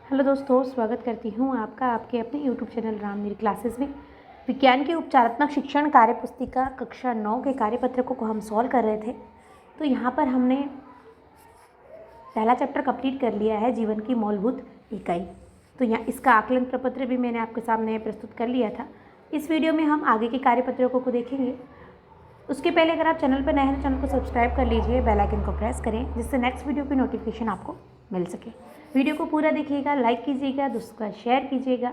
Hello दोस्तों, स्वागत करती हूँ आपका आपके अपने यूट्यूब चैनल रामनीर क्लासेस में। विज्ञान के उपचारात्मक शिक्षण कार्य पुस्तिका कक्षा 9 के कार्यपत्रकों को हम सॉल्व कर रहे थे। तो यहाँ पर हमने पहला चैप्टर कंप्लीट कर लिया है, जीवन की मूलभूत इकाई। तो यहाँ इसका आकलन प्रपत्र भी मैंने आपके सामने प्रस्तुत कर लिया था। इस वीडियो में हम आगे के कार्यपत्रकों को देखेंगे। उसके पहले अगर आप चैनल पर नए हैं तो चैनल को सब्सक्राइब कर लीजिए, बेल आइकन को प्रेस करें जिससे नेक्स्ट वीडियो की नोटिफिकेशन आपको मिल सके। वीडियो को पूरा देखिएगा, लाइक कीजिएगा, दूसरा शेयर कीजिएगा।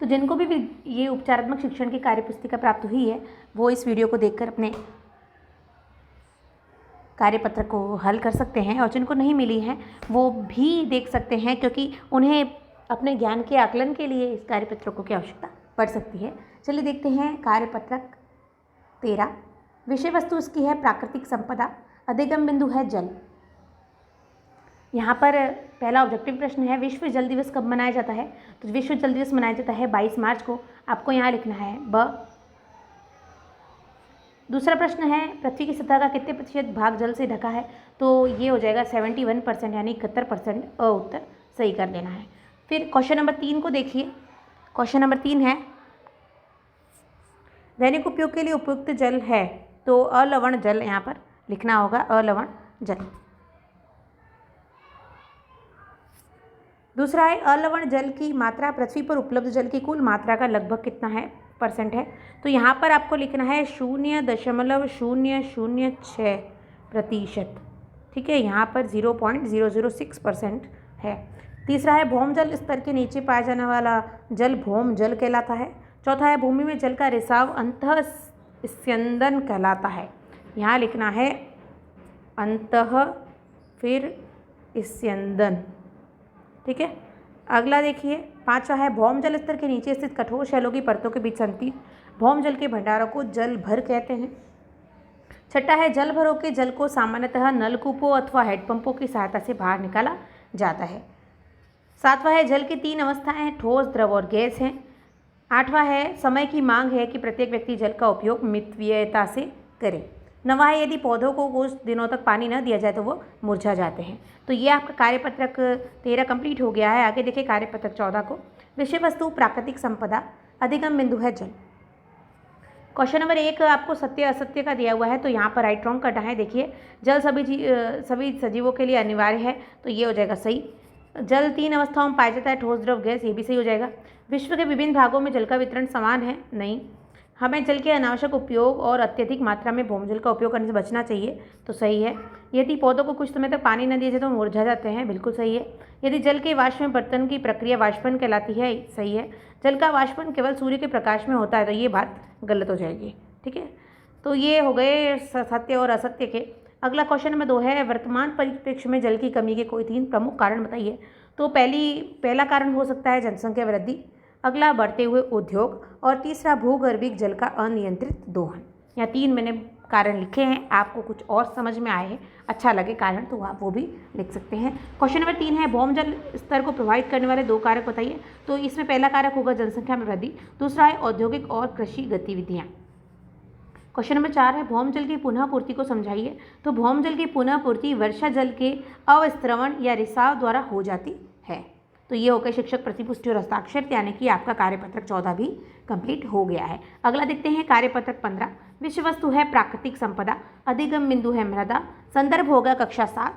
तो जिनको भी ये उपचारात्मक शिक्षण की कार्यपुस्तिका प्राप्त हुई है वो इस वीडियो को देखकर अपने कार्यपत्र को हल कर सकते हैं, और जिनको नहीं मिली है वो भी देख सकते हैं, क्योंकि उन्हें अपने ज्ञान के आकलन के लिए इस कार्यपत्रकों की आवश्यकता पड़ सकती है। चलिए देखते हैं कार्यपत्रक 13। विषय वस्तु इसकी है प्राकृतिक संपदा, अधिगम बिंदु है जल। यहाँ पर पहला ऑब्जेक्टिव प्रश्न है, विश्व जल दिवस कब मनाया जाता है? तो विश्व जल दिवस मनाया जाता है 22 मार्च को। आपको यहाँ लिखना है ब। दूसरा प्रश्न है, पृथ्वी की सतह का कितने प्रतिशत भाग जल से ढका है? तो ये हो जाएगा 71%, यानी 71%। उत्तर सही कर देना है। फिर क्वेश्चन नंबर 3 को देखिए। क्वेश्चन नंबर 3 है, दैनिक उपयोग के लिए उपयुक्त जल है, तो अलवण जल यहाँ पर लिखना होगा, अलवण जल। दूसरा है, अलवण जल की मात्रा पृथ्वी पर उपलब्ध जल की कुल मात्रा का लगभग कितना है परसेंट है? तो यहाँ पर आपको लिखना है 0.006%। ठीक है, यहाँ पर 0.006% है। तीसरा है, भौम जल स्तर के नीचे पाया जाने वाला जल भौम जल कहलाता है। चौथा है, भूमि में जल का रिसाव अंतः स्यंदन कहलाता है। यहाँ लिखना है अंतः फिर स्यंदन। ठीक है, अगला देखिए 5वां है, भौम जल स्तर के नीचे स्थित कठोर शैलों की परतों के बीच संचित भौम जल के भंडारों को जल भर कहते हैं। 6वां है, जल भरों के जल को सामान्यतः नलकूपों अथवा हैंडपंपों की सहायता से बाहर निकाला जाता है। 7वां है, जल की 3 अवस्थाएं हैं, ठोस, द्रव और गैस हैं। 8वां है, समय की मांग है कि प्रत्येक व्यक्ति जल का उपयोग मितव्ययता से करे। 9वां है, यदि पौधों को कुछ दिनों तक पानी न दिया जाए तो वो मुरझा जाते हैं। तो ये आपका कार्यपत्रक 13 कंप्लीट हो गया है। आगे देखिए कार्यपत्रक 14 को। विषय वस्तु प्राकृतिक संपदा, अधिगम बिंदु है जल। क्वेश्चन नंबर 1 आपको सत्य असत्य का दिया हुआ है, तो यहाँ पर राइट रॉन्ग करना है। देखिए, जल सभी सजीवों के लिए अनिवार्य है, तो ये हो जाएगा सही। जल 3 अवस्थाओं में पाया जाता है, ठोस, द्रव, गैस, ये भी सही हो जाएगा। विश्व के विभिन्न भागों में जल का वितरण समान है, नहीं। हमें जल के अनावश्यक उपयोग और अत्यधिक मात्रा में भौम जल का उपयोग करने से बचना चाहिए, तो सही है। यदि पौधों को कुछ समय तक पानी न दिया जाए तो मुरझा जाते हैं, बिल्कुल सही है। यदि जल के वाष्प में परिवर्तन की प्रक्रिया वाष्पन कहलाती है, सही है। जल का वाष्पन केवल सूर्य के प्रकाश में होता है, तो ये बात गलत हो जाएगी। ठीक है, तो ये हो गए सत्य और असत्य के। अगला क्वेश्चन नंबर 2 है, वर्तमान परिप्रेक्ष्य में जल की कमी के कोई 3 प्रमुख कारण बताइए। तो पहला कारण हो सकता है जनसंख्या वृद्धि, अगला बढ़ते हुए उद्योग, और तीसरा भूगर्भिक जल का अनियंत्रित दोहन। यहाँ 3 मैंने कारण लिखे हैं, आपको कुछ और समझ में आए हैं, अच्छा लगे कारण, तो आप वो भी लिख सकते हैं। क्वेश्चन नंबर 3 है, भौम जल स्तर को प्रभावित करने वाले 2 कारक बताइए। तो इसमें पहला कारक होगा जनसंख्या में वृद्धि, दूसरा है औद्योगिक और कृषि गतिविधियाँ। क्वेश्चन नंबर 4 है, भौम जल की पुनः पूर्ति को समझाइए। तो भौम जल की पुनः पूर्ति वर्षा जल के अवस्त्रवण या रिसाव द्वारा हो जाती है। तो ये हो गए शिक्षक प्रतिपुष्टि और हस्ताक्षर, यानी कि आपका कार्यपत्रक 14 भी कंप्लीट हो गया है। अगला देखते हैं कार्यपत्रक 15। विषय वस्तु है प्राकृतिक संपदा, अधिगम बिंदु है मृदा, संदर्भ होगा कक्षा 7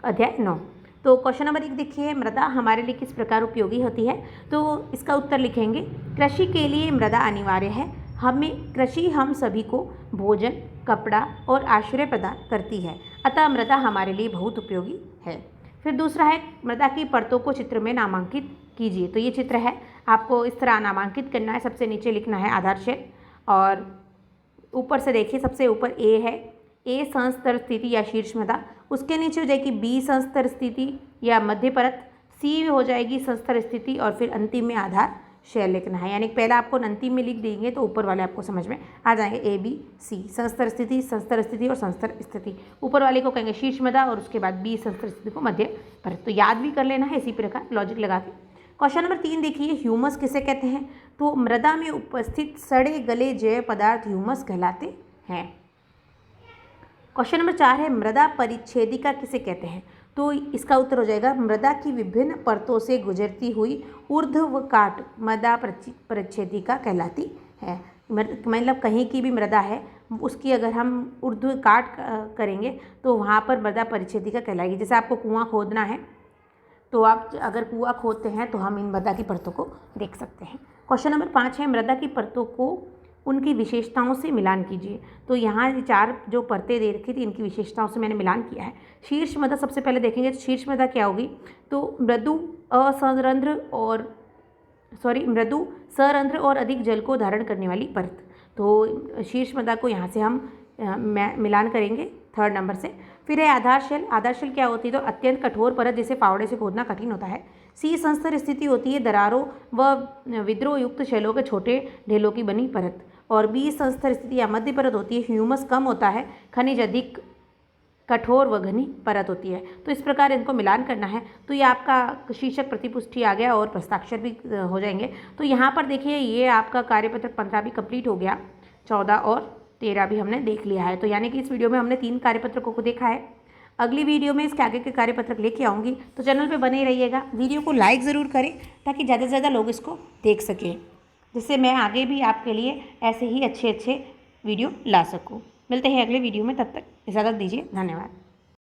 अध्याय 9। तो क्वेश्चन नंबर 1 देखिए, मृदा हमारे लिए किस प्रकार उपयोगी होती है? तो इसका उत्तर लिखेंगे, कृषि के लिए मृदा अनिवार्य है। कृषि हम सभी को भोजन, कपड़ा और आश्रय प्रदान करती है, अतः मृदा हमारे लिए बहुत उपयोगी है। फिर दूसरा है, मृदा की परतों को चित्र में नामांकित कीजिए। तो ये चित्र है, आपको इस तरह नामांकित करना है। सबसे नीचे लिखना है आधार शेल, और ऊपर से देखिए सबसे ऊपर ए है, ए संस्तर स्थिति या शीर्ष मृदा, उसके नीचे हो जाएगी बी संस्तर स्थिति या मध्य परत, सी हो जाएगी संस्तर स्थिति, और फिर अंतिम में आधार शेल लिखना है। यानी पहला आपको अंतिम में लिख देंगे तो ऊपर वाले आपको समझ में आ जाएंगे, ए बी सी, संस्तर स्थिति और संस्तर स्थिति। ऊपर वाले को कहेंगे शीर्ष मृदा, और उसके बाद बी संस्तर स्थिति को मध्य परत। तो याद भी कर लेना है इसी प्रकार लॉजिक लगा के। क्वेश्चन नंबर 3 देखिए, ह्यूमस किसे कहते हैं? तो मृदा में उपस्थित सड़े गले जैव पदार्थ ह्यूमस कहलाते हैं। क्वेश्चन नंबर 4 है, मृदा परिच्छेदिका किसे कहते हैं? तो इसका उत्तर हो जाएगा मृदा की विभिन्न परतों से गुजरती हुई ऊर्ध्वकाट मृदा परिच्छेदिका कहलाती है। मतलब कहीं की भी मृदा है उसकी अगर हम ऊर्ध्वकाट करेंगे तो वहाँ पर मृदा परिच्छेदिका कहलाएगी। जैसे आपको कुआं खोदना है तो आप अगर कुआं खोदते हैं तो हम इन मृदा की परतों को देख सकते हैं। क्वेश्चन नंबर 5 है मृदा की परतों को उनकी विशेषताओं से मिलान कीजिए। तो यहाँ 4 जो परतें दे रखी थी इनकी विशेषताओं से मैंने मिलान किया है। शीर्ष मृदा सबसे पहले देखेंगे तो शीर्ष मृदा क्या होगी, तो मृदु सरंध्र और अधिक जल को धारण करने वाली परत। तो शीर्ष मृदा को यहाँ से हम मिलान करेंगे 3rd नंबर से। फिर है आधारशिल। आधारशिल क्या होती है, तो अत्यंत कठोर परत जिसे फावड़े से खोदना कठिन होता है। सी संस्तर स्थिति होती है दरारों व विद्रोह युक्त शैलों के छोटे ढेलों की बनी परत। और बी संस्तर स्थिति या मध्य परत होती है, ह्यूमस कम होता है, खनिज अधिक कठोर व घनी परत होती है। तो इस प्रकार इनको मिलान करना है। तो ये आपका शीर्षक प्रतिपुष्टि आ गया और प्रस्ताक्षर भी हो जाएंगे। तो यहाँ पर देखिए ये आपका कार्यपत्रक 15 भी कंप्लीट हो गया, 14 और 13 भी हमने देख लिया है। तो यानी कि इस वीडियो में हमने 3 कार्यपत्रकों को देखा है। अगली वीडियो में इसके आगे के कार्यपत्रक लेके आऊँगी, तो चैनल पे बने रहिएगा। वीडियो को लाइक ज़रूर करें ताकि ज़्यादा से ज़्यादा लोग इसको देख सकें, जिससे मैं आगे भी आपके लिए ऐसे ही अच्छे वीडियो ला सकूँ। मिलते हैं अगले वीडियो में, तब तक इजाज़त दीजिए। धन्यवाद।